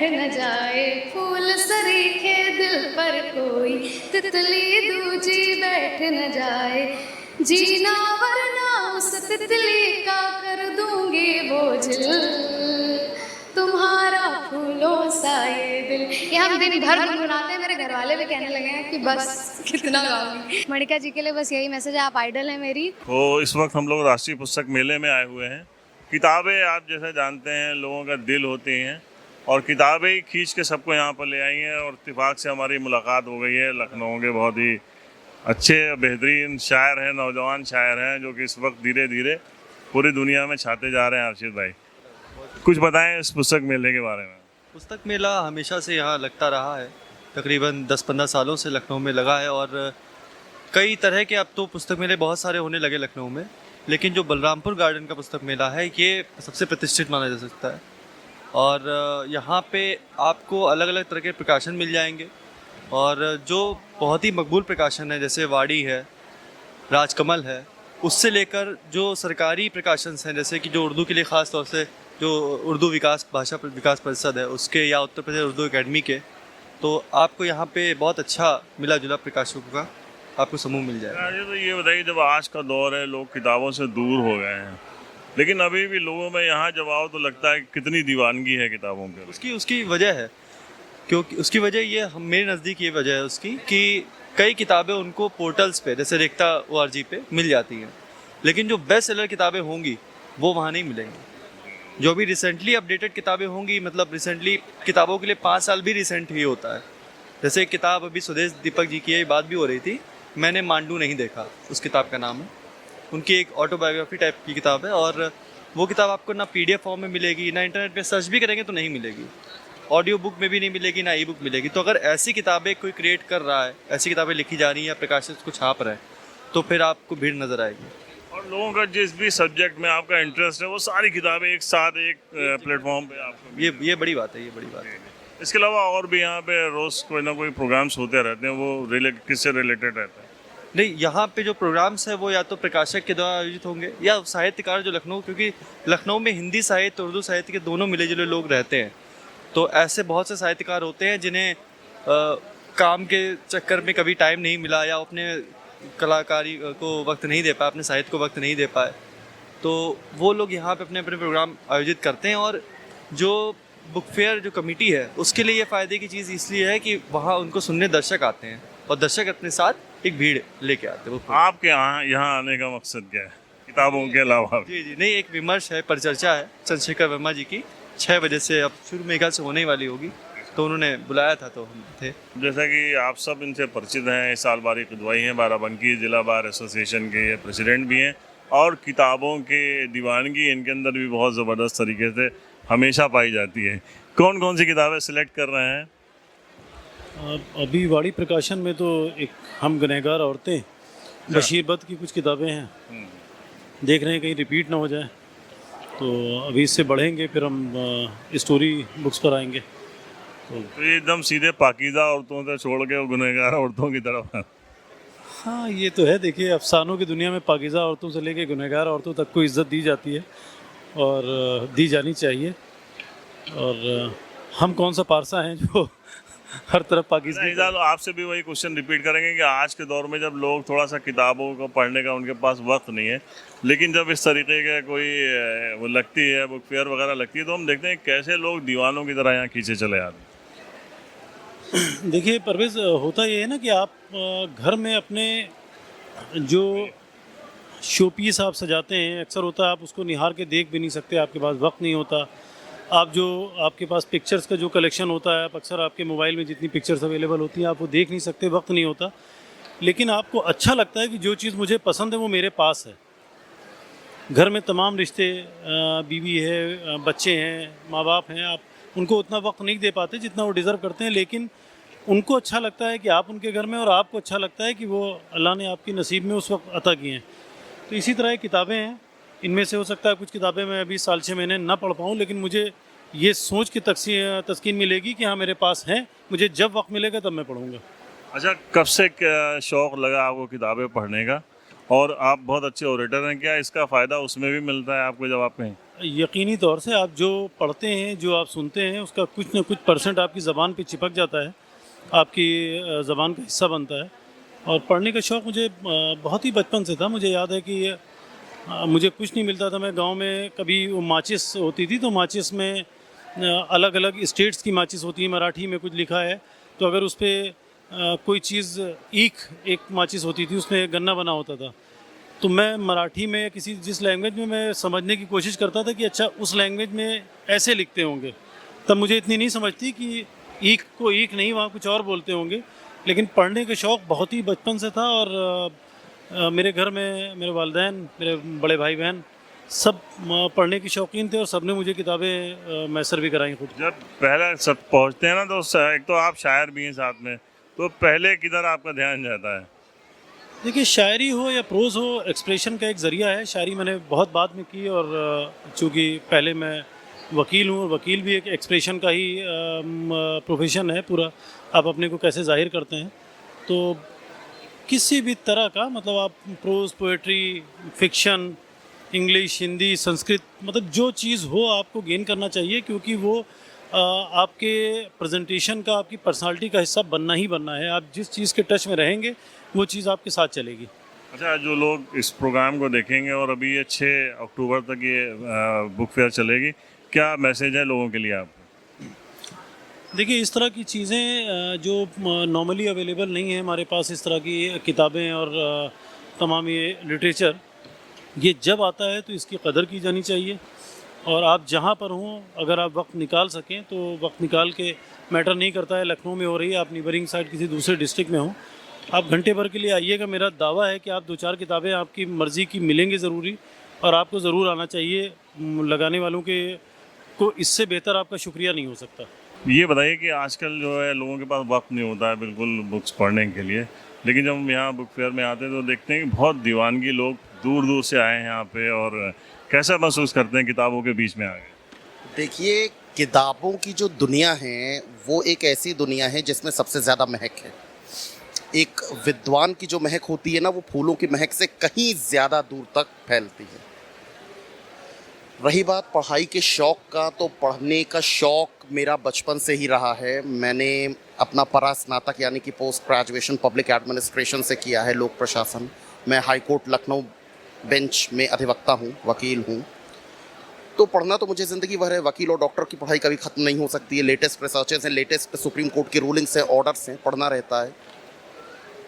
बैठ न जाए, फूल सरीखे दिल पर कोई तितली दूजी बैठ न जाए, जीना वरना उस तितली का कर दूंगी बोझिल, तुम्हारा फूलों सा ये दिल। ये हम दिन भर गुनगुनाते हैं, मेरे घर वाले भी कहने लगे हैं कि बस कितना गाऊंगी। मणिका जी के लिए बस यही मैसेज है, आप आइडल हैं मेरी। तो इस वक्त हम लोग राष्ट्रीय पुस्तक मेले में आए हुए हैं। किताबें आप जैसे जानते हैं लोगों का दिल होती हैं और किताबें ही खींच के सबको यहाँ पर ले आई हैं और इत्तेफाक से हमारी मुलाकात हो गई है। लखनऊ के बहुत ही अच्छे बेहतरीन शायर हैं, नौजवान शायर हैं जो कि इस वक्त धीरे धीरे पूरी दुनिया में छाते जा रहे हैं। अर्शिद भाई कुछ बताएं इस पुस्तक मेले के बारे में। पुस्तक मेला हमेशा से यहाँ लगता रहा है, तकरीबन 10-15 सालों से लखनऊ में लगा है और कई तरह के अब तो पुस्तक मेले बहुत सारे होने लगे लखनऊ में, लेकिन जो बलरामपुर गार्डन का पुस्तक मेला है ये सबसे प्रतिष्ठित माना जा सकता है। और यहाँ पे आपको अलग अलग तरह के प्रकाशन मिल जाएंगे और जो बहुत ही मकबूल प्रकाशन है जैसे वाड़ी है, राजकमल है, उससे लेकर जो सरकारी प्रकाशन हैं जैसे कि जो उर्दू के लिए ख़ास तौर से जो उर्दू विकास भाषा विकास परिषद है उसके या उत्तर प्रदेश उर्दू एकेडमी के, तो आपको यहाँ पे बहुत अच्छा मिला जुला प्रकाशकों का आपको समूह मिल जाएगा। तो ये बताइए, जब आज का दौर है लोग किताबों से दूर हो गए हैं, लेकिन अभी भी लोगों में यहाँ जब आओ तो लगता है कितनी दीवानगी है किताबों के। उसकी वजह है, क्योंकि उसकी वजह ये मेरे नज़दीक ये वजह है उसकी कि कई किताबें उनको पोर्टल्स पे जैसे रेख्ता ORG पे मिल जाती हैं, लेकिन जो बेस्ट सेलर किताबें होंगी वो वहाँ नहीं मिलेंगी। जो भी रिसेंटली अपडेटेड किताबें होंगी, मतलब रिसेंटली किताबों के लिए 5 साल भी रिसेंट ही होता है। जैसे एक किताब अभी स्वदेश दीपक जी की बात भी हो रही थी, मैंने मांडू नहीं देखा उस किताब का नाम है, उनकी एक ऑटोबायोग्राफी टाइप की किताब है और वो किताब आपको ना PDF फॉर्म में मिलेगी, ना इंटरनेट पे सर्च भी करेंगे तो नहीं मिलेगी, ऑडियो बुक में भी नहीं मिलेगी, ना ई-बुक मिलेगी। तो अगर ऐसी किताबें कोई क्रिएट कर रहा है, ऐसी किताबें लिखी जा रही हैं या प्रकाशित को छाप रहे हैं, तो फिर आपको भीड़ नज़र आएगी। और लोगों का जिस भी सब्जेक्ट में आपका इंटरेस्ट है वो सारी किताबें एक साथ एक प्लेटफॉर्म पे आपको ये बड़ी बात है, ये बड़ी बात है। इसके अलावा और भी यहाँ पे रोज़ कोई ना कोई प्रोग्राम्स होते रहते हैं, वो किससे रिलेटेड रहता है? नहीं, यहाँ पे जो प्रोग्राम्स है वो या तो प्रकाशक के द्वारा आयोजित होंगे या साहित्यकार जो लखनऊ, क्योंकि लखनऊ में हिंदी साहित्य उर्दू साहित्य के दोनों मिले जुले लोग रहते हैं, तो ऐसे बहुत से साहित्यकार होते हैं जिन्हें काम के चक्कर में कभी टाइम नहीं मिला या अपने कलाकारी को वक्त नहीं दे पाए, अपने साहित्य को वक्त नहीं दे पाए, तो वो लोग यहाँ पे अपने अपने प्रोग्राम आयोजित करते हैं। और जो बुक फेयर जो कमेटी है उसके लिए ये फ़ायदे की चीज़ इसलिए है कि वहाँ उनको सुनने दर्शक आते हैं और दर्शक अपने साथ एक भीड़ लेके आते हैं। आपके यहाँ आने का मकसद क्या है किताबों के अलावा? जी नहीं, एक विमर्श है, परिचर्चा है चंद्रशेखर वर्मा जी की, 6 बजे से अब शुरू में से होने वाली होगी, तो उन्होंने बुलाया था तो हम थे। जैसा कि आप सब इनसे परिचित हैं, इस साल बारी किदवाई हैं, बाराबंकी जिला बार एसोसिएशन के ये प्रेसिडेंट भी हैं और किताबों के दीवानगी इनके अंदर भी बहुत ज़बरदस्त तरीके से हमेशा पाई जाती है। कौन कौन सी किताबें सिलेक्ट कर रहे हैं? अभी वाड़ी प्रकाशन में तो एक हम गुनहगार औरतें, बशीर बद की कुछ किताबें हैं, देख रहे हैं कहीं रिपीट ना हो जाए, तो अभी इससे बढ़ेंगे फिर हम स्टोरी बुक्स पर आएंगे। तो ये एकदम सीधे पाकीज़ा औरतों से छोड़ के गुनहगार औरतों की तरफ। हाँ ये तो है, देखिए अफसानों की दुनिया में पाकीज़ा औरतों से लेके गुनहगार औरतों तक को इज़्ज़त दी जाती है और दी जानी चाहिए। और हम कौन सा पारसा हैं जो हर तरफ पाकिस्तान। आपसे भी वही क्वेश्चन रिपीट करेंगे कि आज के दौर में जब लोग थोड़ा सा किताबों को पढ़ने का उनके पास वक्त नहीं है, लेकिन जब इस तरीके का कोई वो लगती है, बुक फेयर वगैरह लगती है, तो हम देखते हैं कैसे लोग दीवानों की तरह यहाँ खींचे चले आते हैं। देखिए परवेज़, होता ये है ना कि आप घर में अपने जो शो पीस आप सजाते हैं, अक्सर होता है आप उसको निहार के देख भी नहीं सकते, आपके पास वक्त नहीं होता। आप जो आपके पास पिक्चर्स का जो कलेक्शन होता है, आप अक्सर आपके मोबाइल में जितनी पिक्चर्स अवेलेबल होती हैं आप वो देख नहीं सकते, वक्त नहीं होता। लेकिन आपको अच्छा लगता है कि जो चीज़ मुझे पसंद है वो मेरे पास है। घर में तमाम रिश्ते, बीवी है, बच्चे हैं, माँ बाप हैं, आप उनको उतना वक्त नहीं दे पाते जितना वो डिज़र्व करते हैं, लेकिन उनको अच्छा लगता है कि आप उनके घर में, और आपको अच्छा लगता है कि वो अल्लाह ने आपकी नसीब में उस वक्त अता किए हैं। तो इसी तरह की किताबें हैं, इनमें से हो सकता है कुछ किताबें मैं अभी साल 6 महीने ना पढ़ पाऊँ, लेकिन मुझे ये सोच की तस्कीन मिलेगी कि हाँ मेरे पास हैं, मुझे जब वक्त मिलेगा तब मैं पढ़ूँगा। अच्छा, कब से शौक़ लगा आपको किताबें पढ़ने का और आप बहुत अच्छे ओरेटर हैं, क्या इसका फ़ायदा उसमें भी मिलता है आपको जब आप कहें? यकीनी तौर से आप जो पढ़ते हैं, जो आप सुनते हैं, उसका कुछ न कुछ परसेंट आपकी ज़बान पे चिपक जाता है, आपकी ज़बान का हिस्सा बनता है। और पढ़ने का शौक़ मुझे बहुत ही बचपन से था। मुझे याद है कि मुझे कुछ नहीं मिलता था, मैं गांव में कभी वो माचिस होती थी, तो माचिस में अलग अलग स्टेट्स की माचिस होती है, मराठी में कुछ लिखा है, तो अगर उस पर कोई चीज़ एक माचिस होती थी, उसमें गन्ना बना होता था, तो मैं मराठी में किसी जिस लैंग्वेज में मैं समझने की कोशिश करता था कि अच्छा उस लैंग्वेज में ऐसे लिखते होंगे। तब मुझे इतनी नहीं समझती कि ईख को ईख नहीं, वहाँ कुछ और बोलते होंगे। लेकिन पढ़ने का शौक़ बहुत ही बचपन से था। और मेरे घर में मेरे वालिदैन, मेरे बड़े भाई बहन सब पढ़ने के शौकीन थे और सब ने मुझे किताबें मैसर भी कराई खुद। जब पहले सब पहुँचते हैं ना, तो एक तो आप शायर भी हैं साथ में, तो पहले किधर आपका ध्यान जाता है? देखिए, शायरी हो या प्रोज़ हो, एक्सप्रेशन का एक ज़रिया है। शायरी मैंने बहुत बाद में की, और चूँकि पहले मैं वकील हूँ, और वकील भी एक एक्सप्रेशन का ही प्रोफेशन है पूरा। आप अपने को कैसे ज़ाहिर करते हैं, तो किसी भी तरह का, मतलब आप pros, poetry, fiction, English, Hindi, Sanskrit, मतलब जो चीज़ हो आपको गेन करना चाहिए, क्योंकि वो आपके प्रेजेंटेशन का, आपकी पर्सनालिटी का हिस्सा बनना ही बनना है। आप जिस चीज़ के टच में रहेंगे वो चीज़ आपके साथ चलेगी। अच्छा, जो लोग इस प्रोग्राम को देखेंगे, और अभी ये 6 अक्टूबर तक ये बुक फेयर चलेगी, क्या मैसेज है लोगों के लिए आपको? देखिए, इस तरह की चीज़ें जो नॉर्मली अवेलेबल नहीं है हमारे पास, इस तरह की किताबें और तमाम ये लिटरेचर, ये जब आता है तो इसकी कदर की जानी चाहिए। और आप जहाँ पर हों, अगर आप वक्त निकाल सकें तो वक्त निकाल के, मैटर नहीं करता है लखनऊ में हो रही है, आप नीबरिंग साइड किसी दूसरे डिस्ट्रिक्ट में हो, आप घंटे भर के लिए आइएगा। मेरा दावा है कि आप 2-4 किताबें आपकी मर्ज़ी की मिलेंगी ज़रूरी, और आपको ज़रूर आना चाहिए। लगाने वालों के को इससे बेहतर आपका शुक्रिया नहीं हो सकता। ये बताइए कि आजकल जो है लोगों के पास वक्त नहीं होता है बिल्कुल बुक्स पढ़ने के लिए, लेकिन जब हम यहाँ बुक फेयर में आते हैं तो देखते हैं कि बहुत दीवानगी लोग दूर दूर से आए हैं यहाँ पे, और कैसा महसूस करते हैं किताबों के बीच में आ गए? देखिए, किताबों की जो दुनिया है वो एक ऐसी दुनिया है जिसमें सबसे ज़्यादा महक है। एक विद्वान की जो महक होती है ना, वो फूलों की महक से कहीं ज़्यादा दूर तक फैलती है। रही बात पढ़ाई के शौक़ का, तो पढ़ने का शौक़ मेरा बचपन से ही रहा है। मैंने अपना परास्नातक यानी कि पोस्ट ग्रेजुएशन पब्लिक एडमिनिस्ट्रेशन से किया है, लोक प्रशासन। मैं हाई कोर्ट लखनऊ बेंच में अधिवक्ता हूँ, वकील हूँ। तो पढ़ना तो मुझे ज़िंदगी भर है। वकील और डॉक्टर की पढ़ाई कभी ख़त्म नहीं हो सकती है। लेटेस्ट रिसर्चेस हैं, लेटेस्ट सुप्रीम कोर्ट की रूलिंग्स हैं, ऑर्डर्स हैं, पढ़ना रहता है।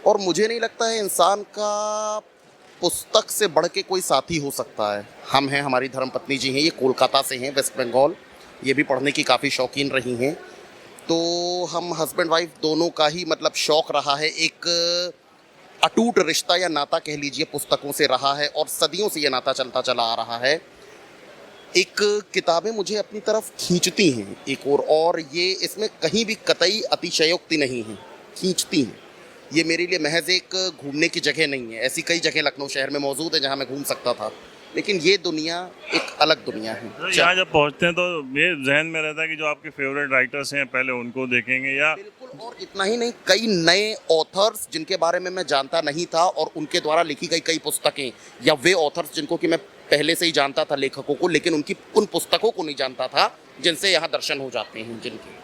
और मुझे नहीं लगता है इंसान का पुस्तक से बढ़ के कोई साथी हो सकता है। हम हैं, हमारी धर्मपत्नी जी हैं, ये कोलकाता से हैं, वेस्ट बंगाल, ये भी पढ़ने की काफ़ी शौकीन रही हैं। तो हम हस्बैंड वाइफ दोनों का ही मतलब शौक़ रहा है, एक अटूट रिश्ता या नाता कह लीजिए पुस्तकों से रहा है, और सदियों से ये नाता चलता चला आ रहा है। एक किताबें मुझे अपनी तरफ खींचती हैं एक और ये इसमें कहीं भी कतई अतिशयोक्ति नहीं है, खींचती हैं। ये मेरे लिए महज एक घूमने की जगह नहीं है। ऐसी कई जगह लखनऊ शहर में मौजूद है जहाँ मैं घूम सकता था, लेकिन ये दुनिया एक अलग दुनिया है। यहाँ जब पहुँचते हैं तो ये जहन में रहता है कि जो आपके फेवरेट राइटर्स हैं पहले उनको देखेंगे, या बिल्कुल। और इतना ही नहीं, कई नए ऑथर्स जिनके बारे में मैं जानता नहीं था, और उनके द्वारा लिखी गई कई पुस्तकें, या वे ऑथर्स जिनको कि मैं पहले से ही जानता था, लेखकों को, लेकिन उनकी उन पुस्तकों को नहीं जानता था जिनसे यहाँ दर्शन हो जाते हैं जिनके,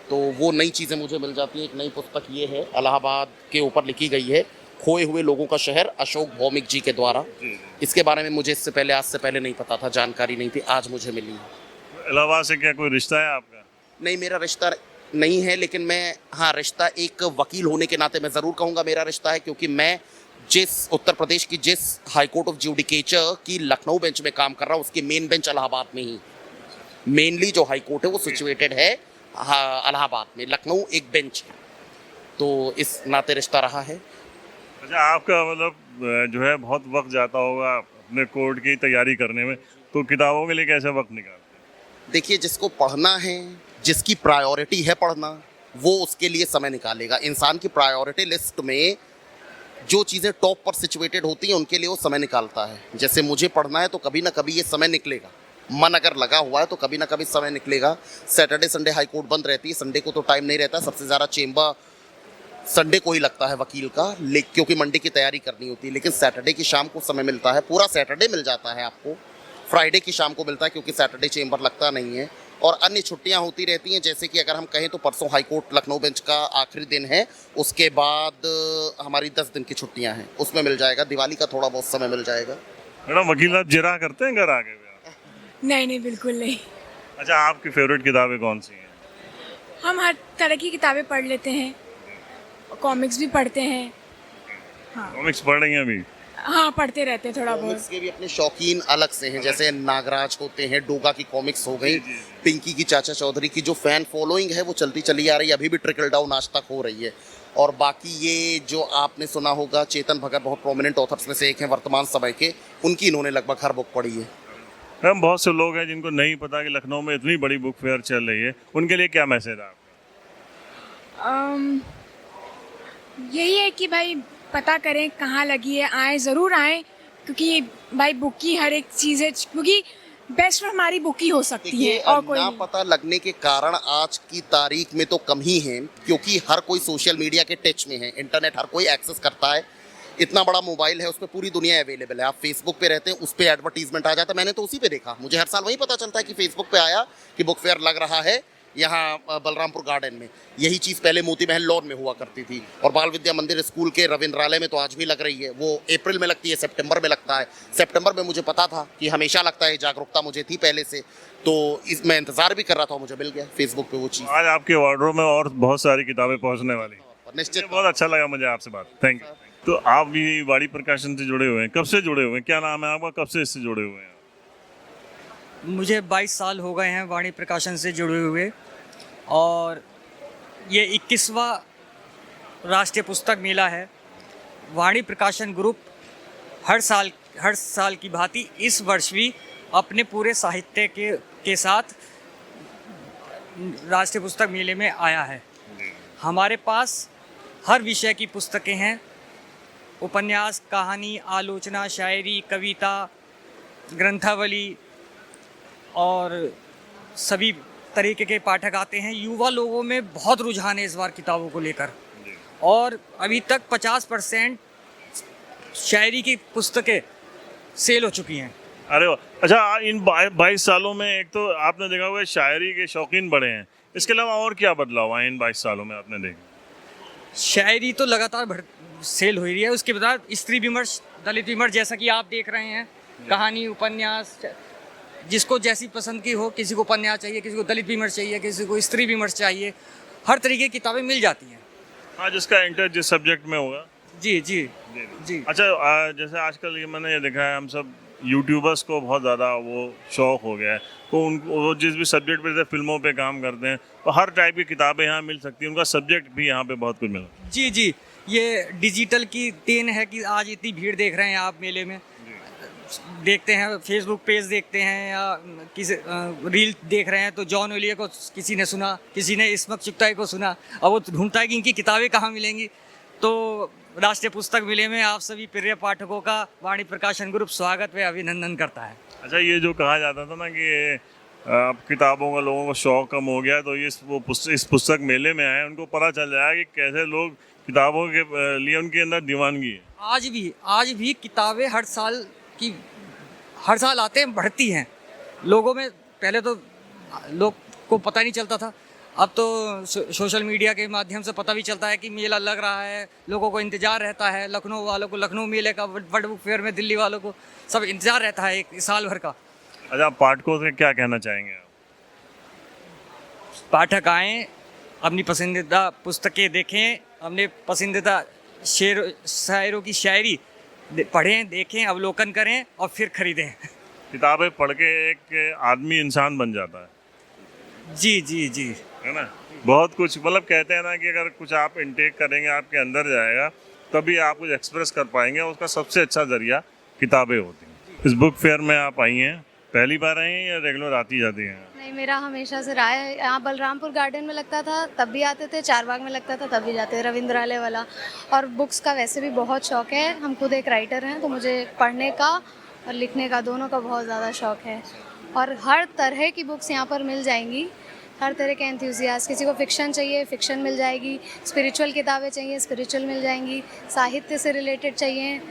तो वो नई चीज़ें मुझे मिल जाती हैं। एक नई पुस्तक ये है, इलाहाबाद के ऊपर लिखी गई है, खोए हुए लोगों का शहर, अशोक भौमिक जी के द्वारा। इसके बारे में मुझे इससे पहले, आज से पहले नहीं पता था, जानकारी नहीं थी, आज मुझे मिली है। इलाहाबाद से क्या कोई रिश्ता है आपका? नहीं, मेरा रिश्ता नहीं है, लेकिन मैं, हाँ, रिश्ता एक वकील होने के नाते मैं ज़रूर कहूँगा मेरा रिश्ता है, क्योंकि मैं जिस उत्तर प्रदेश की जिस हाई कोर्ट ऑफ ज्यूडिकेचर की लखनऊ बेंच में काम कर रहा हूँ, उसकी मेन बेंच इलाहाबाद में ही, मेनली जो हाई कोर्ट है वो सिचुएटेड है इलाहाबाद में, लखनऊ एक बेंच है, तो इस नाते रिश्ता रहा है। अच्छा, आपका मतलब जो है बहुत वक्त जाता होगा अपने कोर्ट की तैयारी करने में, तो किताबों के लिए कैसे वक्त निकालते हैं? देखिए, जिसको पढ़ना है, जिसकी प्रायोरिटी है पढ़ना, वो उसके लिए समय निकालेगा। इंसान की प्रायोरिटी लिस्ट में जो चीज़ें टॉप पर सिचुएटेड होती हैं उनके लिए वो समय निकालता है। जैसे मुझे पढ़ना है तो कभी ना कभी ये समय निकलेगा, मन अगर लगा हुआ है तो कभी ना कभी समय निकलेगा। सैटरडे संडे हाई कोर्ट बंद रहती है, संडे को तो टाइम नहीं रहता। सबसे ज़्यादा चेंबर संडे को ही लगता है वकील का, क्योंकि मंडे की तैयारी करनी होती है, लेकिन सैटरडे की शाम को समय मिलता है, पूरा सैटरडे मिल जाता है आपको। फ्राइडे की शाम को मिलता है क्योंकि सैटरडे चेंबर लगता नहीं है, और अन्य छुट्टियां होती रहती हैं, जैसे कि अगर हम कहें तो परसों हाईकोर्ट लखनऊ बेंच का आखिरी दिन है, उसके बाद हमारी 10 दिन की छुट्टियां हैं, उसमें मिल जाएगा। दिवाली का थोड़ा बहुत समय मिल जाएगा। मैडम वकील आप जिरा करते हैं घर आके भी? नहीं नहीं, बिल्कुल नहीं। अच्छा, आपकी फेवरेट किताबें कौन सी हैं? हम हर तरह की किताबें पढ़ लेते हैं, कॉमिक्स भी पढ़ते हैं। कॉमिक्स पढ़ रही हैं अभी? हाँ, पढ़ते रहते हैं थोड़ा बहुत। कॉमिक्स के भी अपने शौकीन अलग से हैं, जैसे नागराज होते हैं, डोगा की कॉमिक्स हो गई, पिंकी की चाचा चौधरी की जो फैन फॉलोइंग है वो चलती चली आ रही है, अभी भी ट्रिकल डाउन आज तक हो रही है। और बाकी ये जो आपने सुना होगा, चेतन भगत बहुत प्रोमिनेंट ऑथर्स में से एक हैं वर्तमान समय के, उनकी इन्होंने लगभग हर बुक पढ़ी है। मैम बहुत से लोग हैं जिनको नहीं पता कि लखनऊ में इतनी बड़ी बुक फेयर चल रही है, उनके लिए क्या मैसेज है आपका? यही है कि भाई पता करें कहाँ लगी है, आए ज़रूर आए, क्योंकि भाई बुक की हर एक चीज़ है, क्योंकि बेस्ट हमारी बुक ही हो सकती है देखिए, और कोई ना नहीं। पता लगने के कारण आज की तारीख में तो कम ही है, क्योंकि हर कोई सोशल मीडिया के टच में है, इंटरनेट हर कोई एक्सेस करता है, इतना बड़ा मोबाइल है, उस पर पूरी दुनिया अवेलेबल है। आप फेसबुक पे रहते हैं, उस पर एडवर्टीजमेंट आ जाता है, मैंने तो उसी पे देखा, मुझे हर साल वही पता चलता है कि फेसबुक पे आया कि बुक फेयर लग रहा है यहाँ बलरामपुर गार्डन में। यही चीज़ पहले मोती महल लॉन में हुआ करती थी, और बाल विद्या मंदिर स्कूल के रविंद्रालय में तो आज भी लग रही है। वो अप्रैल में लगती है, सितंबर में लगता है। सितंबर में मुझे पता था कि हमेशा लगता है, जागरूकता मुझे थी पहले से, तो मैं इंतज़ार भी कर रहा था, मुझे मिल गया फेसबुक पे वो चीज़। आज आपके वार्डरोब में और बहुत सारी किताबें पहुंचने वाली हैं। निश्चित बहुत अच्छा लगा मुझे आपसे बात, थैंक यू। तो आप भी वाणी प्रकाशन से जुड़े हुए हैं, कब से जुड़े हुए हैं, क्या नाम है आपका, कब से इससे जुड़े हुए हैं? मुझे 22 साल हो गए हैं वाणी प्रकाशन से जुड़े हुए, और ये 21वां राष्ट्रीय पुस्तक मेला है। वाणी प्रकाशन ग्रुप हर साल की भांति इस वर्ष भी अपने पूरे साहित्य के साथ राष्ट्रीय पुस्तक मेले में आया है। हमारे पास हर विषय की पुस्तकें हैं, उपन्यास, कहानी, आलोचना, शायरी, कविता, ग्रंथावली, और सभी तरीके के पाठक आते हैं। युवा लोगों में बहुत रुझान है इस बार किताबों को लेकर, और अभी तक 50% शायरी की पुस्तकें सेल हो चुकी हैं। अरे वाह, अच्छा इन 22 सालों में एक तो आपने देखा हुआ है शायरी के शौकीन बढ़े हैं, इसके अलावा और क्या बदलाव आए इन 22 सालों में आपने देखा? शायरी तो लगातार सेल हो रही है, उसके बाद स्त्री विमर्श, दलित विमर्श, जैसा कि आप देख रहे हैं, कहानी, उपन्यास, जिसको जैसी पसंद की हो, किसी को उपन्यास चाहिए, किसी को दलित विमर्श चाहिए, किसी को स्त्री विमर्श चाहिए, हर तरीके की किताबें मिल जाती हैं। हाँ, जिसका इंटरेस्ट जिस सब्जेक्ट में होगा। जी जी जी। अच्छा, जैसे आजकल ये मैंने ये देखा है, हम सब यूट्यूबर्स को बहुत ज़्यादा वो शौक हो गया है, तो उनको वो जिस भी सब्जेक्ट पे, जैसे फिल्मों पे काम करते हैं, तो हर टाइप की किताबें यहाँ मिल सकती हैं, उनका सब्जेक्ट भी यहाँ पे बहुत कुछ मिला। जी जी, ये डिजिटल की देन है कि आज इतनी भीड़ देख रहे हैं आप मेले में, देखते हैं फेसबुक पेज देखते हैं या किसी रील देख रहे हैं, तो जॉन ओलियर को किसी ने सुना, किसी ने इस्मत चुगताई को सुना, अब वो ढूंढता है कि इनकी किताबें कहाँ मिलेंगी। तो राष्ट्रीय पुस्तक मेले में आप सभी प्रिय पाठकों का वाणी प्रकाशन ग्रुप स्वागत व अभिनंदन करता है। अच्छा, ये जो कहा जाता था ना कि अब किताबों का लोगों को शौक कम हो गया, तो इस पुस्तक मेले में आए, उनको पता चल जाएगा कि कैसे लोग किताबों के लिए उनके अंदर दीवानगी है। आज भी किताबें हर साल आते हैं, बढ़ती हैं लोगों में। पहले तो लोग को पता नहीं चलता था, अब तो सोशल मीडिया के माध्यम से पता भी चलता है कि मेला लग रहा है, लोगों को इंतज़ार रहता है, लखनऊ वालों को लखनऊ मेले का, वर्ल्ड बुक फेयर में दिल्ली वालों को सब इंतज़ार रहता है एक साल भर का। अच्छा, आप पाठकों से क्या कहना चाहेंगे? पाठक आएँ, अपनी पसंदीदा पुस्तकें देखें, अपने पसंदीदा शायरों की शायरी पढ़ें, देखें, अवलोकन करें और फिर खरीदें। किताबें पढ़ के एक आदमी इंसान बन जाता है। जी जी जी, है ना, बहुत कुछ, मतलब कहते हैं ना कि अगर कुछ आप इनटेक करेंगे, आपके अंदर जाएगा, तभी आप कुछ एक्सप्रेस कर पाएंगे, उसका सबसे अच्छा जरिया किताबें होती हैं। इस बुक फेयर में आप आई हैं, पहली बार आई हैं या रेगुलर आती जाती हैं? नहीं, मेरा हमेशा से रहा है। यहाँ बलरामपुर गार्डन में लगता था तब भी आते थे, चारबाग में लगता था तब भी जाते थे, रविंद्रालय वाला। और बुक्स का वैसे भी बहुत शौक़ है, हम खुद एक राइटर हैं, तो मुझे पढ़ने का और लिखने का दोनों का बहुत ज़्यादा शौक़ है, और हर तरह की बुक्स यहाँ पर मिल जाएंगी। हर तरह के एंथुजियास्ट। किसी को फ़िक्शन चाहिए फ़िक्शन मिल जाएगी, स्पिरिचुअल किताबें चाहिए स्पिरिचुअल मिल जाएंगी, साहित्य से रिलेटेड चाहिए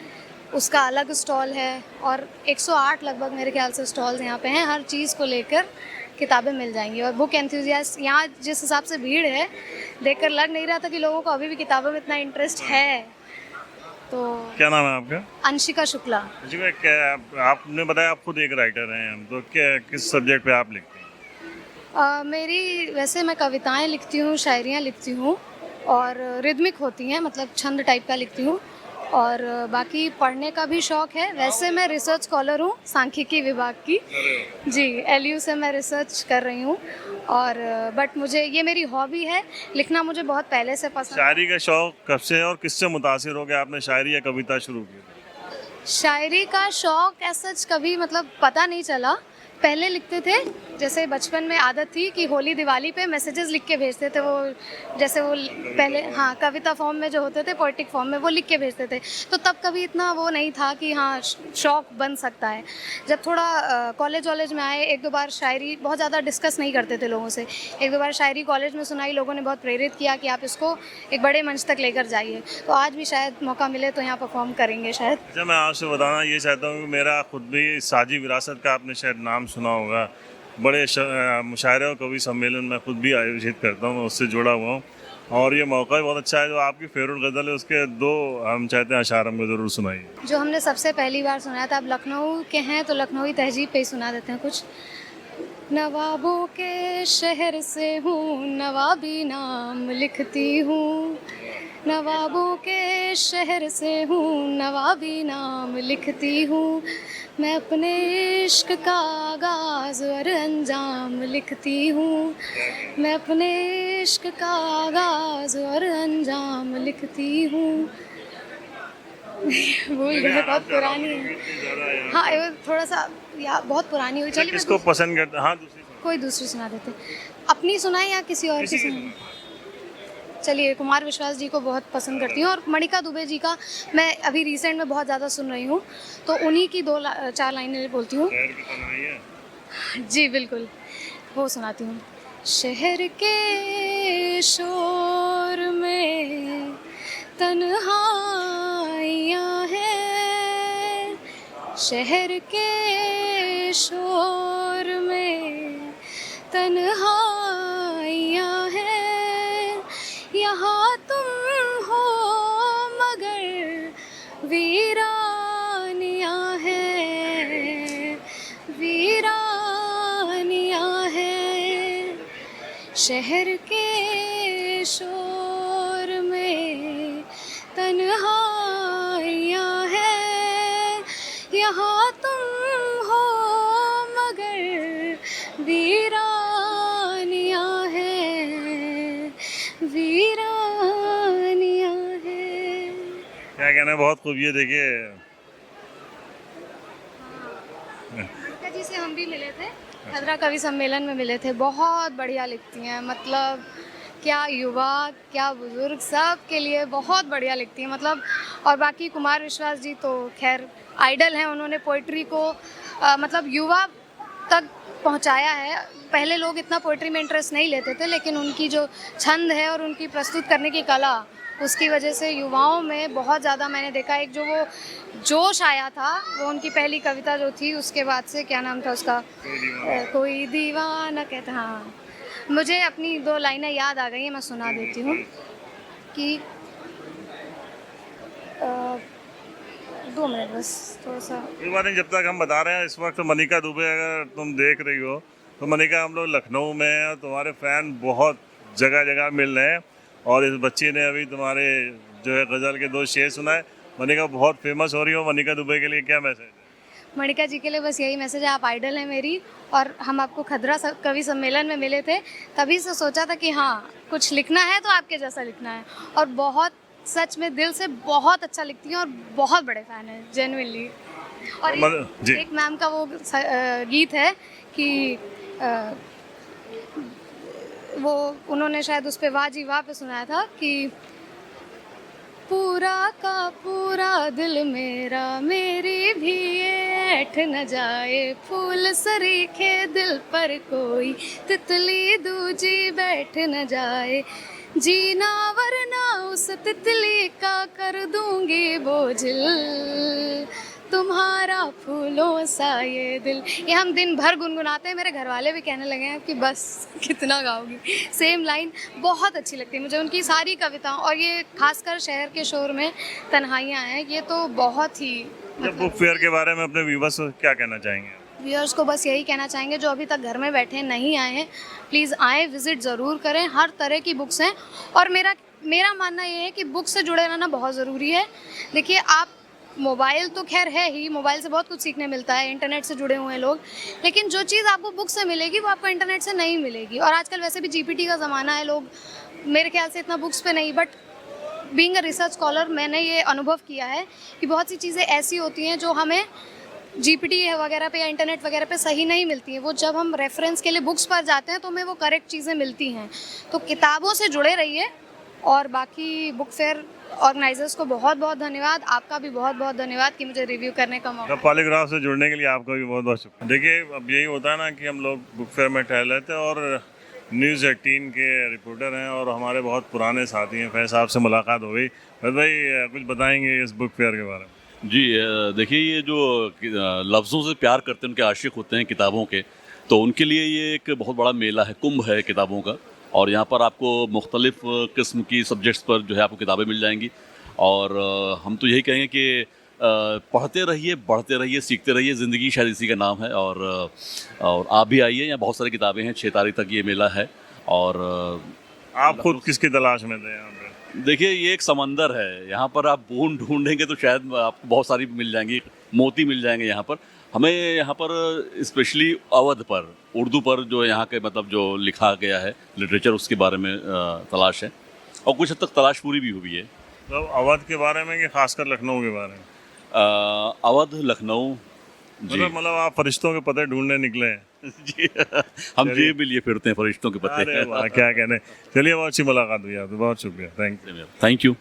उसका अलग स्टॉल है। और 108 लगभग मेरे ख्याल से स्टॉल्स यहाँ पे हैं, हर चीज़ को लेकर किताबें मिल जाएंगी। और बुक एंथुजियास्ट यहाँ जिस हिसाब से भीड़ है, देखकर लग नहीं रहा था कि लोगों को अभी भी किताबों में इतना इंटरेस्ट है। तो क्या नाम है आपका? अंशिका शुक्ला। जी मैं क्या आपने बताया आप खुद एक राइटर हैं, तो क्या किस सब्जेक्ट पे आप लिखते हैं? मेरी वैसे मैं कविताएं लिखती हूँ, शायरियाँ लिखती हूँ और रिदमिक होती हैं, मतलब छंद टाइप का लिखती हूँ। और बाकी पढ़ने का भी शौक़ है। वैसे मैं रिसर्च स्कॉलर हूँ सांख्यिकी विभाग की, जी LU से मैं रिसर्च कर रही हूँ। और बट मुझे ये मेरी हॉबी है, लिखना मुझे बहुत पहले से पसंद है। शायरी का शौक कब से है और किससे मुतासिर हो गया आपने शायरी या कविता शुरू की? शायरी का शौक़ ऐसा कभी मतलब पता नहीं चला। पहले लिखते थे, जैसे बचपन में आदत थी कि होली दिवाली पे मैसेजेस लिख के भेजते थे, वो जैसे वो पहले हाँ कविता फॉर्म में जो होते थे, पोएटिक फॉर्म में वो लिख के भेजते थे। तो तब कभी इतना वो नहीं था कि हाँ शौक़ बन सकता है। जब थोड़ा कॉलेज वॉलेज में आए, एक दो बार शायरी बहुत ज़्यादा डिस्कस नहीं करते थे लोगों से, एक दो बार शायरी कॉलेज में सुनाई, लोगों ने बहुत प्रेरित किया कि आप इसको एक बड़े मंच तक लेकर जाइए। तो आज भी शायद मौका मिले तो यहाँ परफॉर्म करेंगे शायद। अच्छा मैं आपसे बताना ये चाहता हूँ कि मेरा खुद भी साजी विरासत का आपने शायद नाम सुना होगा, बड़े मुशायरे और कवि सम्मेलन मैं खुद भी आयोजित करता हूँ, उससे जुड़ा हुआ हूँ। और ये मौका भी बहुत अच्छा है। जो आपकी फेवरेट गज़ल है उसके दो हम चाहते हैं अशार हमको ज़रूर सुनाइए। जो हमने सबसे पहली बार सुनाया था, अब लखनऊ के हैं तो लखनऊ तहजीब पे ही सुना देते हैं कुछ। नवाबों के शहर से हूँ, नवाबी नाम लिखती हूँ, नवाबों के शहर से हूँ, नवाबी नाम लिखती हूँ, मैं अपने इश्क का आगाज़ और अंजाम लिखती हूँ, मैं अपने इश्क का आगाज़ और अंजाम लिखती हूँ। भूल गए, बहुत पुरानी है। हाँ ये थोड़ा सा या बहुत पुरानी हुई। चलिए किसको पसंद करते? हाँ कोई दूसरी सुना देते, अपनी सुनाए या किसी और की सुनाए? चलिए कुमार विश्वास जी को बहुत पसंद करती हूँ और मणिका दुबे जी का मैं अभी रिसेंट में बहुत ज़्यादा सुन रही हूँ, तो उन्हीं की चार लाइनें बोलती हूँ। जी बिल्कुल, वो सुनाती हूँ। शहर के शोर में तन्हाइयाँ हैं, शहर के शोर में तन्हाइयाँ हैं, यहाँ तुम हो मगर वीरानियाँ हैं, वीरानियाँ हैं, शहर के शोर में तन्हाइयाँ हैं, यहाँ तुम हो मगर वीरानियाँ हैं, वीरानियाँ हैं। क्या कहना है, बहुत खूब। ये देखिए जी से हम भी मिले थे, खदरा कवि सम्मेलन में मिले थे। बहुत बढ़िया लिखती हैं, मतलब क्या युवा क्या बुजुर्ग सब के लिए बहुत बढ़िया लिखती हैं मतलब। और बाकी कुमार विश्वास जी तो खैर आइडल हैं, उन्होंने पोइट्री को मतलब युवा तक पहुंचाया है। पहले लोग इतना पोइट्री में इंटरेस्ट नहीं लेते थे, लेकिन उनकी जो छंद है और उनकी प्रस्तुत करने की कला, उसकी वजह से युवाओं में बहुत ज़्यादा मैंने देखा एक जो वो जोश आया था। वो उनकी पहली कविता जो थी, उसके बाद से क्या नाम था उसका, कोई दीवाना कहता, हाँ मुझे अपनी दो लाइनें याद आ गई हैं, मैं सुना देती हूँ कि 2 मिनट बस थोड़ा सा। कोई बात नहीं, जब तक हम बता रहे हैं इस वक्त मनिका दुबे अगर तुम देख रही हो तो मनिका हम लोग लखनऊ में हैं और तुम्हारे फ़ैन बहुत जगह जगह मिल रहे हैं। और इस बच्ची ने अभी तुम्हारे जो है गज़ल के 2 शेर सुनाए। मनिका बहुत फेमस हो रही हो, मनिका दुबे के लिए क्या मैसेज है? मणिका जी के लिए बस यही मैसेज है, आप आइडल हैं मेरी। और हम आपको खदरा कवि सम्मेलन में मिले थे, तभी से सोचा था कि हाँ कुछ लिखना है तो आपके जैसा लिखना है। और बहुत सच में दिल से बहुत अच्छा लिखती हैं और बहुत बड़े फ़ैन हैं जेन्युइनली। और एक मैम का वो गीत है कि वो उन्होंने शायद उस पर वाह जी वाह पे सुनाया था कि पूरा का पूरा दिल मेरा, मेरी भी ये ऐठ न जाए। फूल सरीखे दिल पर कोई, तितली दूजी बैठ न जाए। जीना वरना उस तितली का कर दूंगी बोझिल, तुम्हारा फूलों सा ये दिल। ये हम दिन भर गुनगुनाते हैं, मेरे घर वाले भी कहने लगे हैं कि बस कितना गाओगी। सेम लाइन बहुत अच्छी लगती है मुझे उनकी सारी कविताओं, और ये खासकर शहर के शोर में तन्हाइयाँ हैं, ये तो बहुत ही जब बुक फेयर के बारे में अपने व्यूवर्स को क्या कहना चाहेंगे? व्यूअर्स को बस यही कहना चाहेंगे जो अभी तक घर में बैठे नहीं आए हैं, प्लीज़ आएँ, विज़िट ज़रूर करें। हर तरह की बुक्स हैं, और मेरा मानना ये है कि बुक से जुड़े रहना बहुत ज़रूरी है। देखिए, आप मोबाइल तो खैर है ही, मोबाइल से बहुत कुछ सीखने मिलता है, इंटरनेट से जुड़े हुए हैं लोग, लेकिन जो चीज़ आपको बुक से मिलेगी वो आपको इंटरनेट से नहीं मिलेगी। और आजकल वैसे भी जीपीटी का ज़माना है, लोग मेरे ख्याल से इतना बुक्स पे नहीं, but being a research scholar मैंने ये अनुभव किया है कि बहुत सी चीज़ें ऐसी होती हैं जो हमें जीपीटी वगैरह पे या इंटरनेट वगैरह पे सही नहीं मिलती हैं। वो जब हम रेफरेंस के लिए बुक्स पर जाते हैं तो हमें वो करेक्ट चीज़ें मिलती हैं। तो किताबों से जुड़े रहिए, और बाकी बुक फेयर ऑर्गेनाइजर्स को बहुत बहुत धन्यवाद, आपका भी बहुत बहुत धन्यवाद कि मुझे रिव्यू करने का मौका। पॉलीग्राफ से जुड़ने के लिए आपका भी बहुत बहुत शुक्रिया। देखिए, अब यही होता है ना कि हम लोग बुक फेयर में ठहर लेते हैं, और न्यूज़ 18 के रिपोर्टर हैं और हमारे बहुत पुराने साथी हैं, फैज साहब से मुलाकात हो गई। फैज भाई कुछ बताएंगे इस बुक फेयर के बारे में? जी, देखिए, ये जो लफ्ज़ों से प्यार करते हैं, उनके आशिक होते हैं किताबों के, तो उनके लिए ये एक बहुत बड़ा मेला है, कुंभ है किताबों का। और यहाँ पर आपको मुख्तलिफ़ किस्म की सब्जेक्ट्स पर जो है आपको किताबें मिल जाएंगी। और हम तो यही कहेंगे कि पढ़ते रहिए, बढ़ते रहिए, सीखते रहिए, ज़िंदगी शायद इसी का नाम है। और आप भी आइए, यहाँ बहुत सारी किताबें हैं। 6 तारीख तक ये मेला है। और आप खुद किसकी तलाश में थे यहाँ पे? देखिए, ये एक समंदर है, यहाँ पर आप बूंद ढूंढेंगे तो शायद आपको बहुत सारी मिल जाएंगी, मोती मिल जाएंगे यहाँ पर। हमें यहाँ पर स्पेशली अवध पर, उर्दू पर जो यहाँ के मतलब जो लिखा गया है लिटरेचर, उसके बारे में तलाश है, और कुछ हद तक तलाश पूरी भी हुई है। तो अवध के बारे में कि खासकर लखनऊ के बारे में? अवध, लखनऊ जी। मतलब आप फरिश्तों के पते ढूंढने निकले हैं? जी, हम जेब में लिए फिरते हैं फरिश्तों के पते। अरे वाह, क्या कहने। चलिए, बहुत अच्छी मुलाकात हुई आपसे, बहुत शुक्रिया, थैंक यू। Thank you.